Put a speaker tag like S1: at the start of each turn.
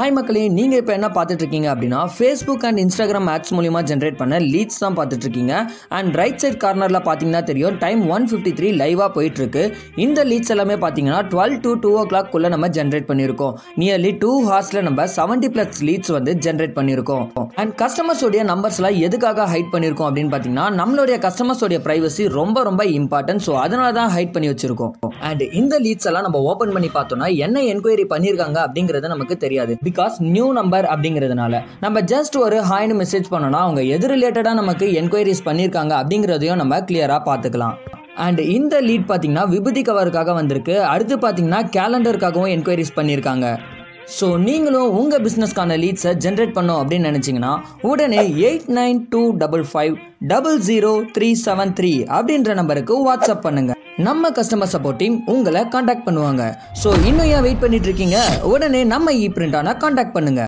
S1: Hi மக்களே, நீங்கள் இப்போ என்ன பார்த்துட்டு இருக்கீங்க அப்படின்னா ஃபேஸ்புக் அண்ட் இன்ஸ்டாகிராம் ஆட்ஸ் மூலியமாக ஜென்ரேட் பண்ண லீட்ஸ் தான் பார்த்துட்டு இருக்கீங்க. அண்ட் ரைட் சைட் கார்னரில் பார்த்தீங்கன்னா தெரியும் டைம் 1:53 லைவாக போயிட்டு இருக்கு. இந்த லீட்ஸ் எல்லாமே பார்த்தீங்கன்னா 12 to 2 o'clock நம்ம ஜென்ரேட் பண்ணியிருக்கோம். நியர்லி 2 ஹார்ஸில் நம்ம 70+ லீட்ஸ் வந்து ஜென்ரேட் பண்ணியிருக்கோம். அண்ட் கஸ்டமர்ஸோடைய நம்பர்ஸ்லாம் எதுக்காக ஹைட் பண்ணியிருக்கோம் அப்படின்னு பார்த்தீங்கன்னா நம்மளுடைய கஸ்டமர்ஸோடைய ப்ரைவசி ரொம்ப ரொம்ப இம்பார்ட்டன்ட். ஸோ அதனால தான் ஹைட் பண்ணி வச்சிருக்கோம். அண்ட் இந்த லீட்ஸ் எல்லாம் நம்ம ஓப்பன் பண்ணி பார்த்தோம்னா என்ன என்கொயரி பண்ணியிருக்காங்க அப்படிங்கிறது நமக்கு தெரியாது. பிகாஸ் நியூ நம்பர் அப்படிங்கிறதுனால நம்ம ஜஸ்ட் ஒரு ஹாய்னு மெசேஜ் பண்ணோம்னா அவங்க எது ரிலேட்டடாக நமக்கு என்கொயரிஸ் பண்ணியிருக்காங்க அப்படிங்கிறதையும் நம்ம கிளியராக பார்த்துக்கலாம். அண்ட் இந்த லீட் பார்த்தீங்கன்னா விபூதி கவருக்காக வந்திருக்கு. அடுத்து பார்த்தீங்கன்னா கேலண்டருக்காகவும் என்கொயரிஸ் பண்ணியிருக்காங்க. ஸோ நீங்களும் உங்கள் பிஸ்னஸ்க்கான லீட்ஸை ஜென்ரேட் பண்ணோம் அப்படின்னு நினச்சிங்கன்னா உடனே 8925500373 அப்படின்ற நம்பருக்கு வாட்ஸ்அப் பண்ணுங்க. நம்ம கஸ்டமர் சப்போர்ட் டீம் உங்களை காண்டாக்ட் பண்ணுவாங்க. ஸோ இன்னும் ஏன் வெயிட் பண்ணிட்டு இருக்கீங்க? உடனே நம்ம இ பிரிண்டான காண்டாக்ட் பண்ணுங்க.